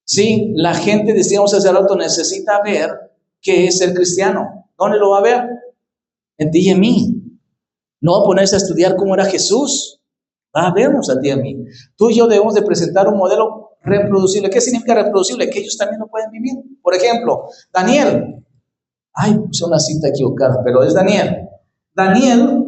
Sí, la gente, decíamos hace rato, necesita ver qué es ser cristiano. ¿Dónde lo va a ver? En ti y en mí. No va a ponerse a estudiar cómo era Jesús. Va a vernos a ti y a mí. Tú y yo debemos de presentar un modelo reproducible. ¿Qué significa reproducible? Que ellos también lo pueden vivir. Por ejemplo, Daniel. Puse una cita equivocada, pero es Daniel. Daniel,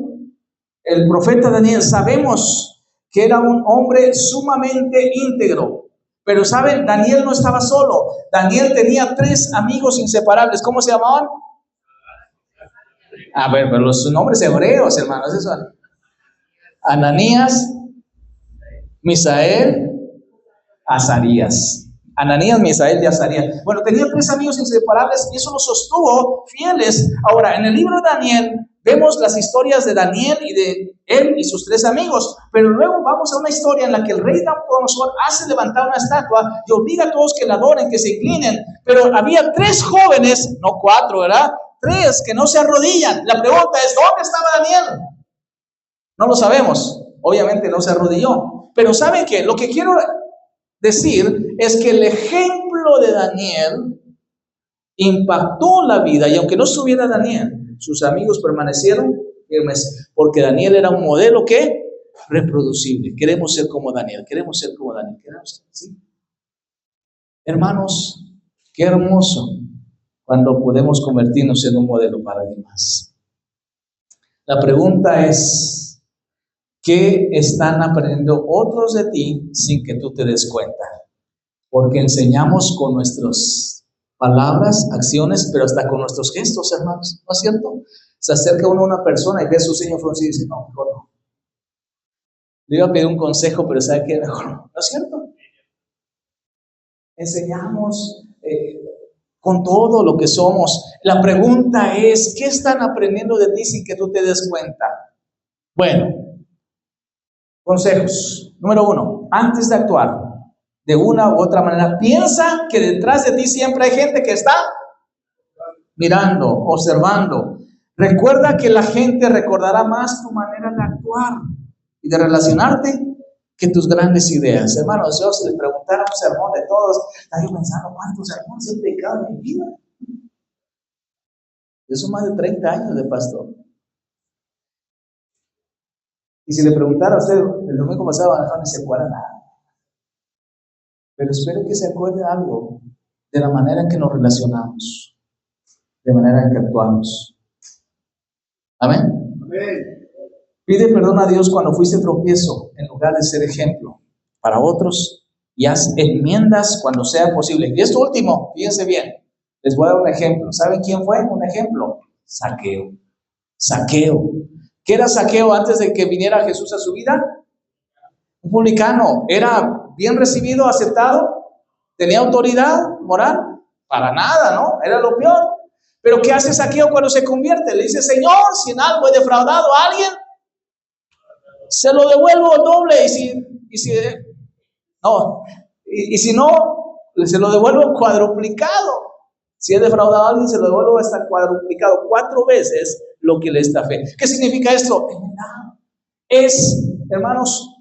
el profeta Daniel, sabemos que era un hombre sumamente íntegro. Pero ¿saben? Daniel no estaba solo. Daniel tenía 3 amigos inseparables. ¿Cómo se llamaban? Pero los nombres hebreos, hermanos, eso. Ananías, Misael, Azarías. Ananías, Misael y Azarías. Bueno, tenía 3 amigos inseparables y eso los sostuvo fieles. Ahora, en el libro de Daniel vemos las historias de Daniel y de él y sus 3 amigos, pero luego vamos a una historia en la que el rey Nabucodonosor hace levantar una estatua y obliga a todos que la adoren, que se inclinen, pero había 3 jóvenes, no 4, ¿verdad? 3 que no se arrodillan. La pregunta es, ¿dónde estaba Daniel? No lo sabemos, obviamente no se arrodilló, pero ¿saben qué? Lo que quiero decir es que el ejemplo de Daniel impactó la vida, y aunque no estuviera Daniel, sus amigos permanecieron firmes, porque Daniel era un modelo que reproducible. Queremos ser como Daniel, queremos ser como Daniel, queremos ser, ¿sí? Hermanos, qué hermoso cuando podemos convertirnos en un modelo para alguien más. La pregunta es, ¿qué están aprendiendo otros de ti sin que tú te des cuenta? Porque enseñamos con nuestras palabras, acciones, pero hasta con nuestros gestos, hermanos, ¿no es cierto? Se acerca uno a una persona y ve su ceño fruncido y dice, no, mejor no. Le iba a pedir un consejo, pero ¿sabe qué? Mejor no. ¿No es cierto? Enseñamos con todo lo que somos. La pregunta es, ¿qué están aprendiendo de ti sin que tú te des cuenta? Bueno, consejos. Número 1, antes de actuar de una u otra manera, piensa que detrás de ti siempre hay gente que está mirando, observando. Recuerda que la gente recordará más tu manera de actuar y de relacionarte que tus grandes ideas. Hermanos, yo si les preguntara un sermón de todos, estaría pensando, ¿cuántos sermones he predicado en mi vida? Yo soy más de 30 años de pastor. Y si le preguntara a usted, el domingo pasado, no se acuerda nada. Pero espero que se acuerde algo de la manera en que nos relacionamos, de manera en que actuamos. Amén. Amén. Pide perdón a Dios cuando fuiste tropiezo en lugar de ser ejemplo para otros y haz enmiendas cuando sea posible. Y esto último, fíjense bien, les voy a dar un ejemplo. ¿Saben quién fue? Un ejemplo. Zaqueo. Zaqueo. ¿Qué era Zaqueo antes de que viniera Jesús a su vida? Un publicano. ¿Era bien recibido, aceptado? ¿Tenía autoridad moral? Para nada, ¿no? Era lo peor. Pero ¿qué hace Zaqueo cuando se convierte? Le dice, Señor, si en algo he defraudado a alguien, se lo devuelvo doble. Y si no, se lo devuelvo cuadruplicado. Si he defraudado a alguien, se lo devuelvo hasta cuadruplicado, 4 veces lo que le estafé. ¿Qué significa esto? Hermanos,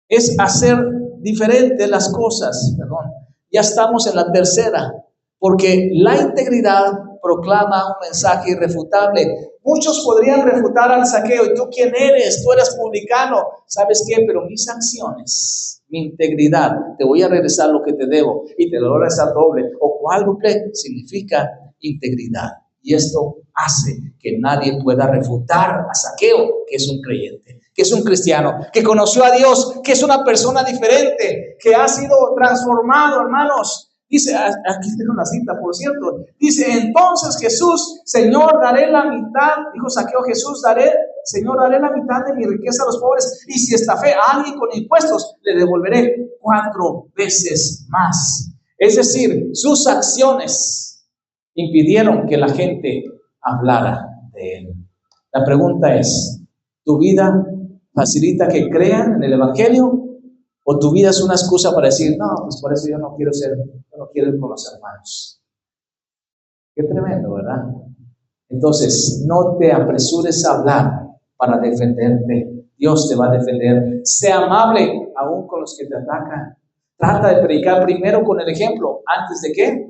es hacer diferente las cosas. Perdón. Ya estamos en la tercera, porque la integridad proclama un mensaje irrefutable. Muchos podrían refutar al Zaqueo, ¿y tú quién eres? Tú eres publicano. ¿Sabes qué? Pero mis acciones, mi integridad, te voy a regresar lo que te debo y te lo voy a regresar doble o cuádruple, significa integridad. Y esto hace que nadie pueda refutar a Zaqueo, que es un creyente, que es un cristiano, que conoció a Dios, que es una persona diferente, que ha sido transformado, hermanos. Dice, aquí tengo una cita, por cierto, dice, entonces Jesús, Señor, daré la mitad, dijo Zaqueo, Señor, daré la mitad de mi riqueza a los pobres, y si estafé a alguien con impuestos, le devolveré 4 veces más. Es decir, sus acciones impidieron que la gente hablara de él. La pregunta es, ¿tu vida facilita que crean en el Evangelio? ¿O tu vida es una excusa para decir, no, pues por eso yo no quiero ir con los hermanos? Qué tremendo, ¿verdad? Entonces, no te apresures a hablar para defenderte. Dios te va a defender. Sé amable aún con los que te atacan. Trata de predicar primero con el ejemplo, antes de ¿qué?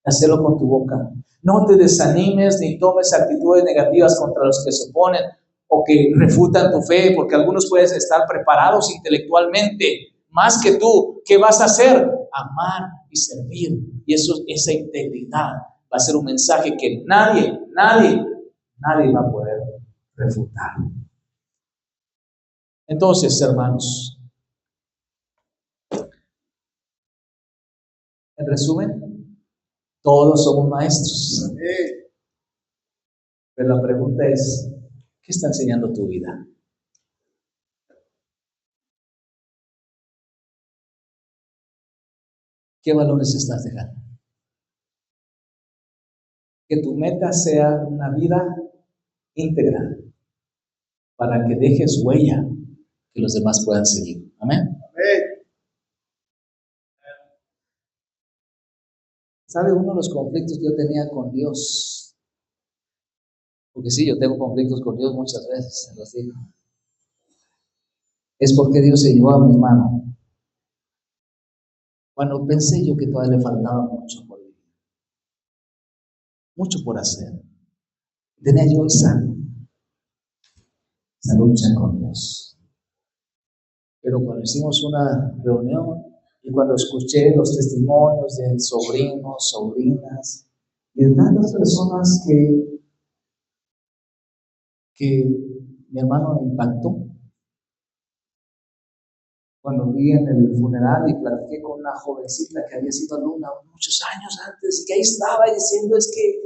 Hacerlo con tu boca. No te desanimes ni tomes actitudes negativas contra los que se oponen o que refutan tu fe, porque algunos pueden estar preparados intelectualmente más que tú. ¿Qué vas a hacer? Amar y servir. Y esa integridad va a ser un mensaje que nadie va a poder refutar. Entonces, hermanos, en resumen, todos somos maestros. Pero la pregunta es, ¿qué está enseñando tu vida? ¿Qué valores estás dejando? Que tu meta sea una vida íntegra para que dejes huella que los demás puedan seguir. Amén. ¿Sabe uno de los conflictos que yo tenía con Dios? Porque sí, yo tengo conflictos con Dios muchas veces, se los digo. Es porque Dios se llevó a mi hermano cuando pensé yo que todavía le faltaba mucho por vivir, mucho por hacer. Tenía yo esa lucha con Dios. Pero cuando hicimos una reunión y cuando escuché los testimonios de sobrinos, sobrinas y de tantas personas que mi hermano me impactó, cuando vi en el funeral y platiqué con una jovencita que había sido alumna muchos años antes y que ahí estaba diciendo es que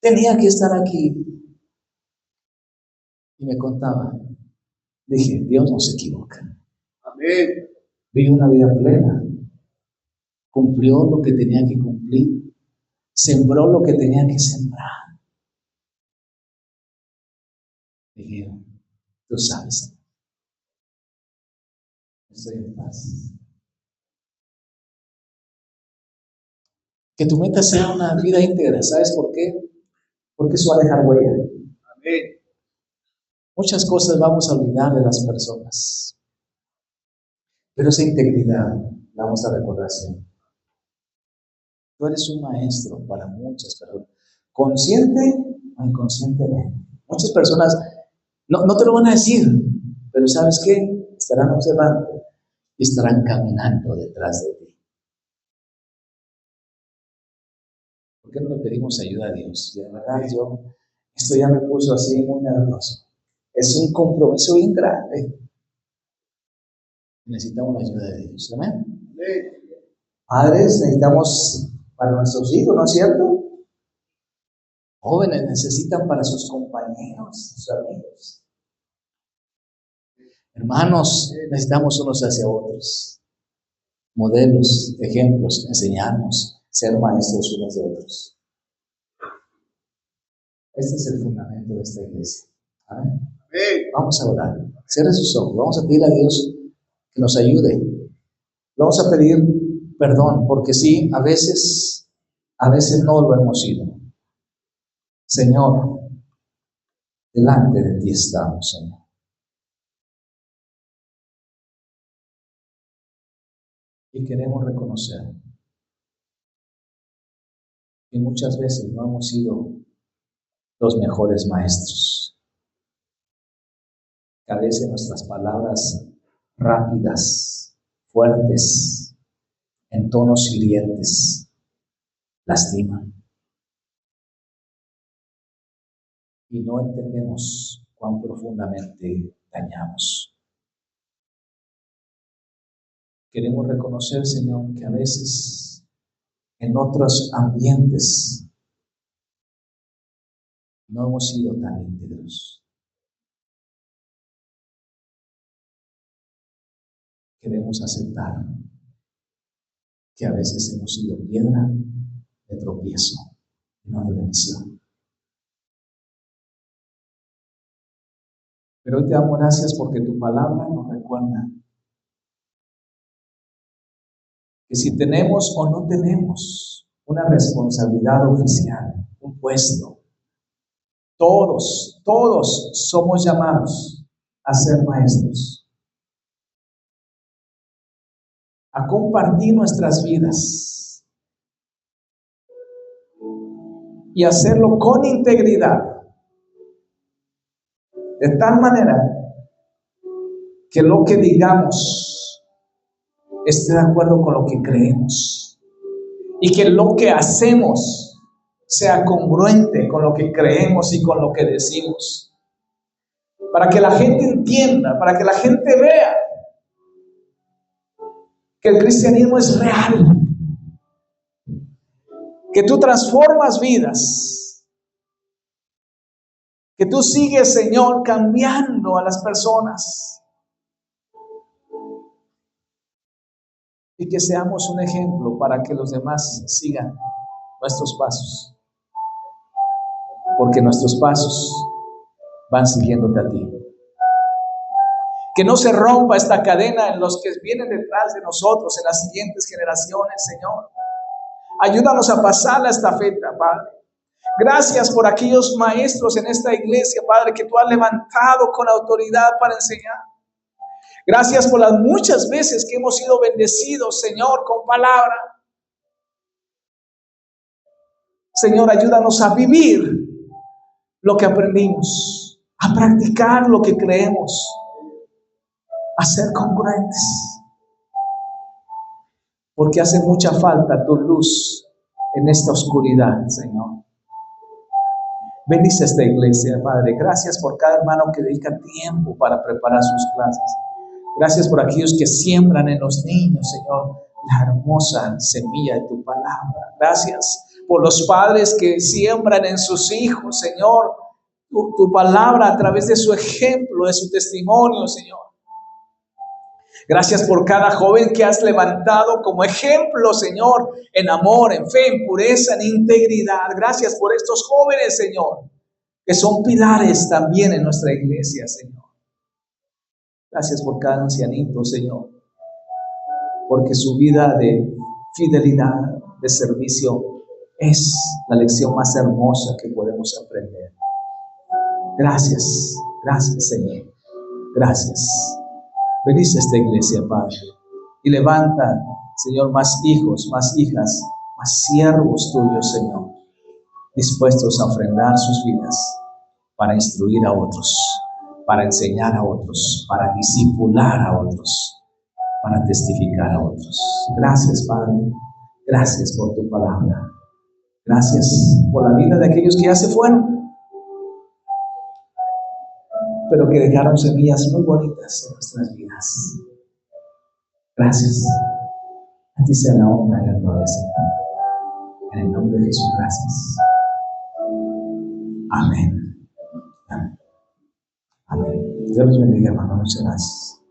tenía que estar aquí. Y me contaba, dije, Dios no se equivoca. Amén. Vivió una vida plena, cumplió lo que tenía que cumplir, sembró lo que tenía que sembrar. Dije, tú sabes, estoy en paz. Que tu meta sea una vida íntegra, ¿sabes por qué? Porque eso va a dejar huella. Amén. Muchas cosas vamos a olvidar de las personas, pero esa integridad la vamos a recordar siempre. Tú eres un maestro para muchas personas, consciente o inconscientemente. Muchas personas no te lo van a decir, pero ¿sabes qué? Estarán observando y estarán caminando detrás de ti. ¿Por qué no le pedimos ayuda a Dios? Y de verdad esto ya me puso así muy nervioso. Es un compromiso bien grande. Necesitamos la ayuda de Dios. ¿Amén? Padres, necesitamos para nuestros hijos, ¿no es cierto? Jóvenes necesitan para sus compañeros, sus amigos. Hermanos, necesitamos unos hacia otros. Modelos, ejemplos, enseñarnos, ser maestros unos de otros. Este es el fundamento de esta iglesia. ¿Amén? Vamos a orar. Cierre sus ojos. Vamos a pedir a Dios que nos ayude. Vamos a pedir perdón, porque sí, a veces no lo hemos sido. Señor, delante de ti estamos, Señor. Y queremos reconocer que muchas veces no hemos sido los mejores maestros. Que a veces nuestras palabras rápidas, fuertes, en tonos hirientes, lastiman. Y no entendemos cuán profundamente dañamos. Queremos reconocer, Señor, que a veces en otros ambientes no hemos sido tan íntegros. Queremos aceptar que a veces hemos sido piedra de tropiezo y no de bendición. Pero hoy te damos gracias porque tu palabra nos recuerda que si tenemos o no tenemos una responsabilidad oficial, un puesto, todos somos llamados a ser maestros, a compartir nuestras vidas y hacerlo con integridad, de tal manera que lo que digamos esté de acuerdo con lo que creemos y que lo que hacemos sea congruente con lo que creemos y con lo que decimos, para que la gente entienda, para que la gente vea que el cristianismo es real, que tú transformas vidas, que tú sigues, Señor, cambiando a las personas, y que seamos un ejemplo para que los demás sigan nuestros pasos. porque nuestros pasos van siguiéndote a ti. Que no se rompa esta cadena en los que vienen detrás de nosotros, en las siguientes generaciones, Señor. Ayúdanos a pasar la estafeta, Padre. Gracias por aquellos maestros en esta iglesia, Padre, que tú has levantado con autoridad para enseñar. Gracias por las muchas veces que hemos sido bendecidos, Señor, con palabra. Señor, ayúdanos a vivir lo que aprendimos, a practicar lo que creemos, a ser congruentes. Porque hace mucha falta tu luz en esta oscuridad, Señor. Bendice esta iglesia, Padre. Gracias por cada hermano que dedica tiempo para preparar sus clases. Gracias por aquellos que siembran en los niños, Señor, la hermosa semilla de tu palabra. Gracias por los padres que siembran en sus hijos, Señor, tu palabra a través de su ejemplo, de su testimonio, Señor. Gracias por cada joven que has levantado como ejemplo, Señor, en amor, en fe, en pureza, en integridad. Gracias por estos jóvenes, Señor, que son pilares también en nuestra iglesia, Señor. Gracias por cada ancianito, Señor, porque su vida de fidelidad, de servicio, es la lección más hermosa que podemos aprender. Gracias, gracias, Señor. Gracias. Bendice esta iglesia, Padre, y levanta, Señor, más hijos, más hijas, más siervos tuyos, Señor, dispuestos a ofrendar sus vidas para instruir a otros, para enseñar a otros, para discipular a otros, para testificar a otros. Gracias, Padre. Gracias por tu palabra. Gracias por la vida de aquellos que ya se fueron, pero que dejaron semillas muy bonitas en nuestras vidas. Gracias. A ti sea la honra y la gloria, Señor. En el nombre de Jesús, gracias. Amén. Amén. Amén. Dios los bendiga, hermano. Muchas gracias.